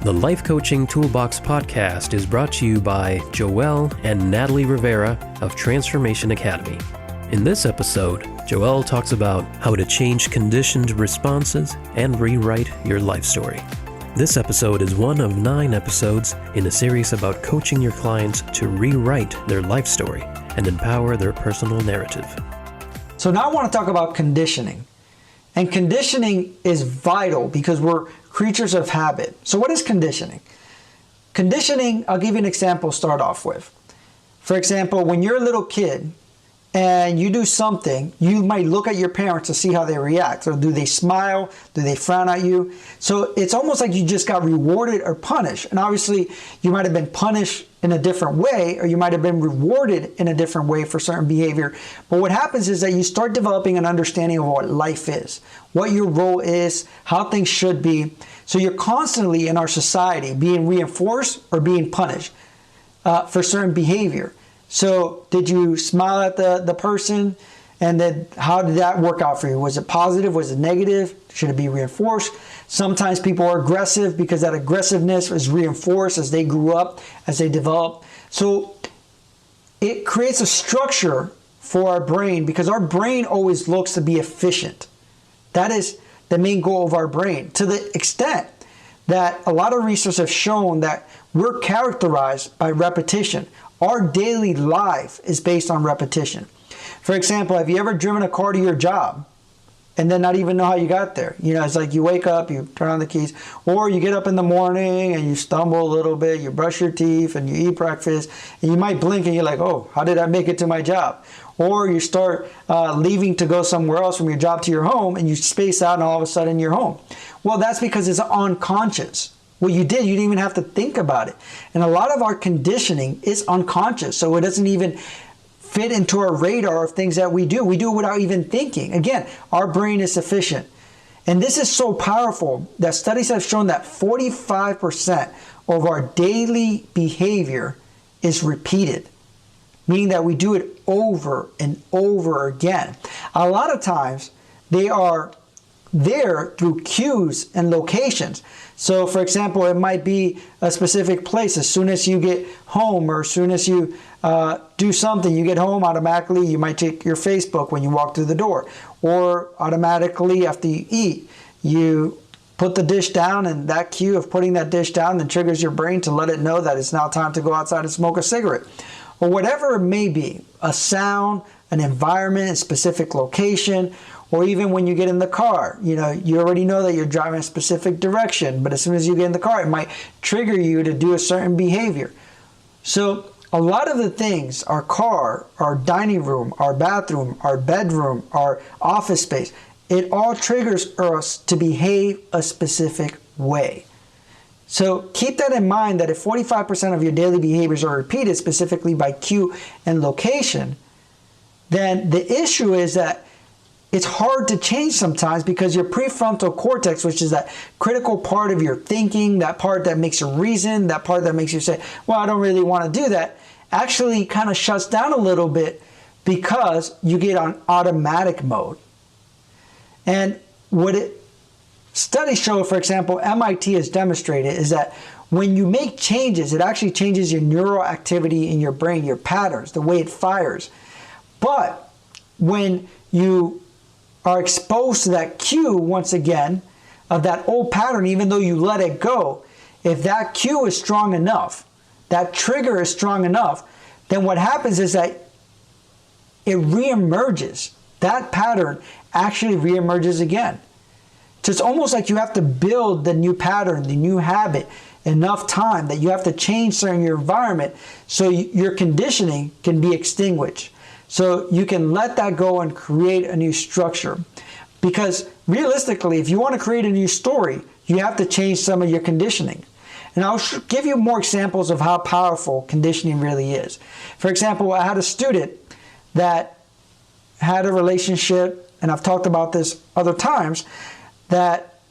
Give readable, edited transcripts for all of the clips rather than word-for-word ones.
The Life Coaching Toolbox Podcast is brought to you by Joeel and Natalie Rivera of Transformation Academy. In this episode, Joeel talks about how to change conditioned responses and rewrite your life story. This episode is one of 9 episodes in a series about coaching your clients to rewrite their life story and empower their personal narrative. So now I want to talk about conditioning. And conditioning is vital because we're creatures of habit. So what is conditioning? Conditioning, I'll give you an example to start off with. For example, when you're a little kid and you do something, you might look at your parents to see how they react. So do they smile? Do they frown at you? So it's almost like you just got rewarded or punished. And obviously you might have been punished in a different way, or you might have been rewarded in a different way for certain behavior. But what happens is that you start developing an understanding of what life is, what your role is, how things should be. So you're constantly in our society being reinforced or being punished for certain behavior. So did you smile at the person? And then how did that work out for you? Was it positive? Was it negative? Should it be reinforced? Sometimes people are aggressive because that aggressiveness is reinforced as they grew up, as they develop. So it creates a structure for our brain because our brain always looks to be efficient. That is the main goal of our brain, to the extent that a lot of research have shown that we're characterized by repetition. Our daily life is based on repetition. For example, have you ever driven a car to your job and then not even know how you got there? You know, it's like you wake up, you turn on the keys, or you get up in the morning and you stumble a little bit, you brush your teeth and you eat breakfast, and you might blink and you're like, oh, how did I make it to my job? Or you start leaving to go somewhere else from your job to your home and you space out and all of a sudden you're home. Well, that's because it's unconscious. What you did, you didn't even have to think about it. And a lot of our conditioning is unconscious, so it doesn't even fit into our radar of things that we do. We do it without even thinking. Again, our brain is efficient. And this is so powerful that studies have shown that 45% of our daily behavior is repeated, meaning that we do it over and over again. A lot of times, they are there through cues and locations. So for example, it might be a specific place. As soon as you get home or as soon as you do something, you get home automatically, you might check your Facebook when you walk through the door, or automatically after you eat, you put the dish down, and that cue of putting that dish down then triggers your brain to let it know that it's now time to go outside and smoke a cigarette. Or whatever it may be, a sound, an environment, a specific location, or even when you get in the car, you know, you already know that you're driving a specific direction, but as soon as you get in the car, it might trigger you to do a certain behavior. So a lot of the things, our car, our dining room, our bathroom, our bedroom, our office space, it all triggers us to behave a specific way. So keep that in mind, that if 45% of your daily behaviors are repeated specifically by cue and location, then the issue is that it's hard to change sometimes because your prefrontal cortex, which is that critical part of your thinking, that part that makes you reason, that part that makes you say, well, I don't really want to do that, actually kind of shuts down a little bit because you get on automatic mode. And what studies show, for example, MIT has demonstrated, is that when you make changes, it actually changes your neural activity in your brain, your patterns, the way it fires. But when you are exposed to that cue once again of that old pattern, even though you let it go, if that cue is strong enough, that trigger is strong enough, then what happens is that it reemerges. That pattern actually reemerges again. So it's almost like you have to build the new pattern, the new habit, enough time that you have to change certain your environment so your conditioning can be extinguished. So you can let that go and create a new structure. Because realistically, if you want to create a new story, you have to change some of your conditioning. And I'll give you more examples of how powerful conditioning really is. For example, I had a student that had a relationship, and I've talked about this other times, that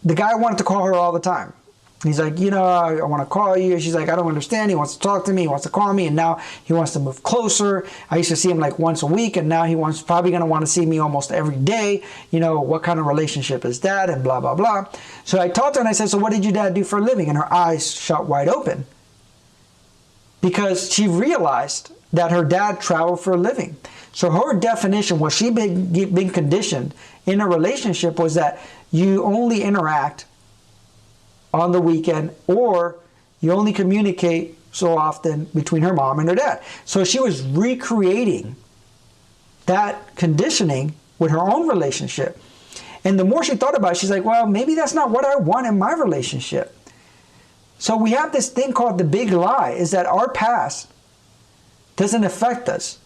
the guy wanted to call her all the time. He's like, I want to call you. She's like, I don't understand. He wants to talk to me. He wants to call me. And now he wants to move closer. I used to see him like once a week. And now probably going to want to see me almost every day. What kind of relationship is that? And blah, blah, blah. So I talked to her and I said, so what did your dad do for a living? And her eyes shut wide open. Because she realized that her dad traveled for a living. So her definition, what she'd been conditioned in a relationship, was that you only interact on the weekend, or you only communicate so often between her mom and her dad. So she was recreating that conditioning with her own relationship. And the more she thought about it, she's like, well, maybe that's not what I want in my relationship. So we have this thing called the big lie, is that our past doesn't affect us.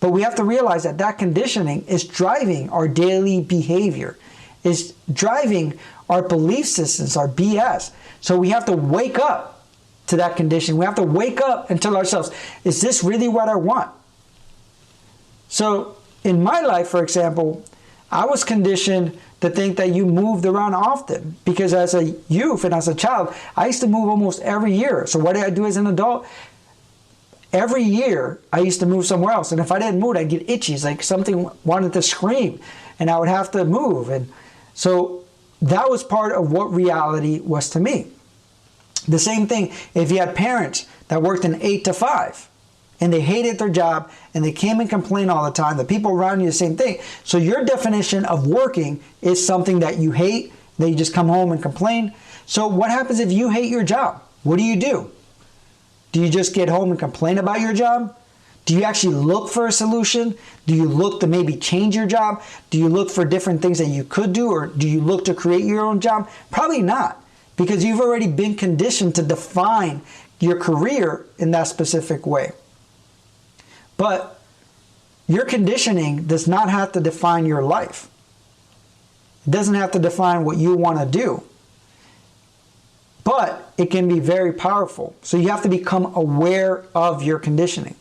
But we have to realize that that conditioning is driving our daily behavior, is driving our belief systems, our BS. So we have to wake up to that condition. We have to wake up and tell ourselves, is this really what I want? So in my life, for example, I was conditioned to think that you moved around often, because as a youth and as a child, I used to move almost every year. So what did I do as an adult? Every year, I used to move somewhere else. And if I didn't move, I'd get itchy. It's like something wanted to scream, and I would have to move. And so that was part of what reality was to me. The same thing, if you had parents that worked an 8 to 5, and they hated their job, and they came and complained all the time, the people around you, the same thing. So your definition of working is something that you hate, that you just come home and complain. So what happens if you hate your job? What do? Do you just get home and complain about your job? Do you actually look for a solution? Do you look to maybe change your job? Do you look for different things that you could do? Or do you look to create your own job? Probably not, because you've already been conditioned to define your career in that specific way. But your conditioning does not have to define your life. It doesn't have to define what you want to do. But it can be very powerful. So you have to become aware of your conditioning.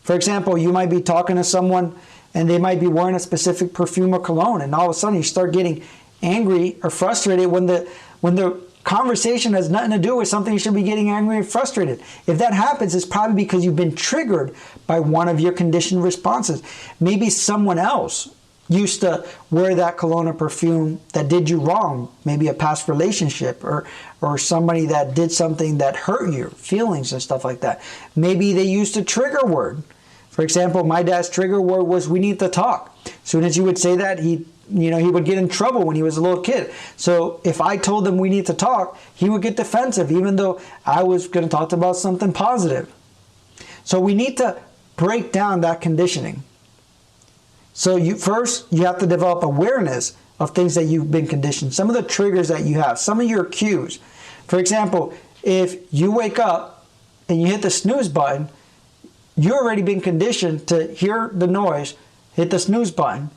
For example, you might be talking to someone and they might be wearing a specific perfume or cologne, and all of a sudden you start getting angry or frustrated when the conversation has nothing to do with something you should be getting angry and frustrated. If that happens, it's probably because you've been triggered by one of your conditioned responses. Maybe someone else used to wear that cologne or perfume that did you wrong, maybe a past relationship, or somebody that did something that hurt your feelings and stuff like that. Maybe they used a trigger word. For example, my dad's trigger word was, we need to talk. As soon as you would say that, he would get in trouble when he was a little kid. So if I told him we need to talk, he would get defensive, even though I was going to talk about something positive. So we need to break down that conditioning. So you have to develop awareness of things that you've been conditioned, some of the triggers that you have, some of your cues. For example, if you wake up and you hit the snooze button, you've already been conditioned to hear the noise, hit the snooze button,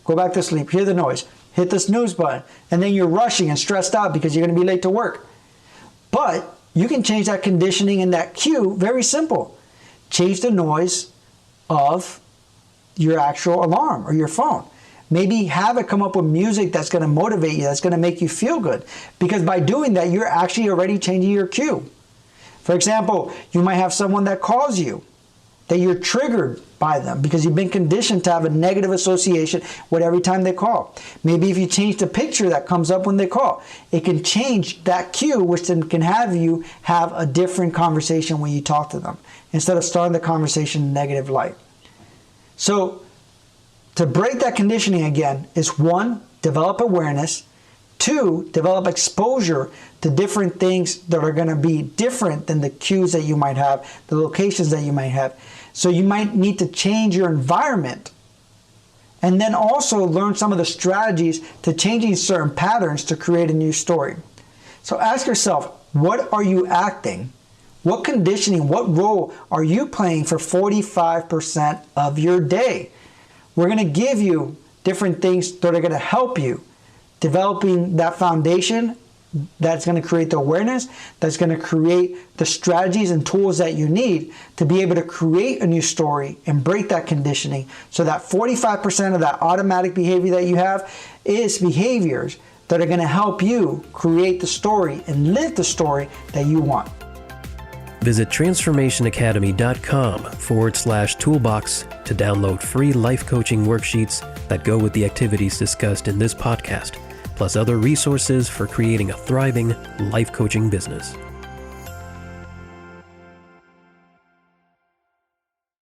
go back to sleep, hear the noise, hit the snooze button, and then you're rushing and stressed out because you're going to be late to work. But you can change that conditioning and that cue very simple. Change the noise of your actual alarm or your phone. Maybe have it come up with music that's going to motivate you, that's going to make you feel good. Because by doing that, you're actually already changing your cue. For example, you might have someone that calls you, that you're triggered by them because you've been conditioned to have a negative association with every time they call. Maybe if you change the picture that comes up when they call, it can change that cue, which then can have you have a different conversation when you talk to them, instead of starting the conversation in negative light. So to break that conditioning again is 1, develop awareness. 2, develop exposure to different things that are going to be different than the cues that you might have, the locations that you might have. So you might need to change your environment. And then also learn some of the strategies to changing certain patterns to create a new story. So ask yourself, what are you acting? What conditioning, what role are you playing for 45% of your day? We're going to give you different things that are going to help you developing that foundation that's going to create the awareness, that's going to create the strategies and tools that you need to be able to create a new story and break that conditioning, so that 45% of that automatic behavior that you have is behaviors that are going to help you create the story and live the story that you want. Visit transformationacademy.com/toolbox to download free life coaching worksheets that go with the activities discussed in this podcast, plus other resources for creating a thriving life coaching business.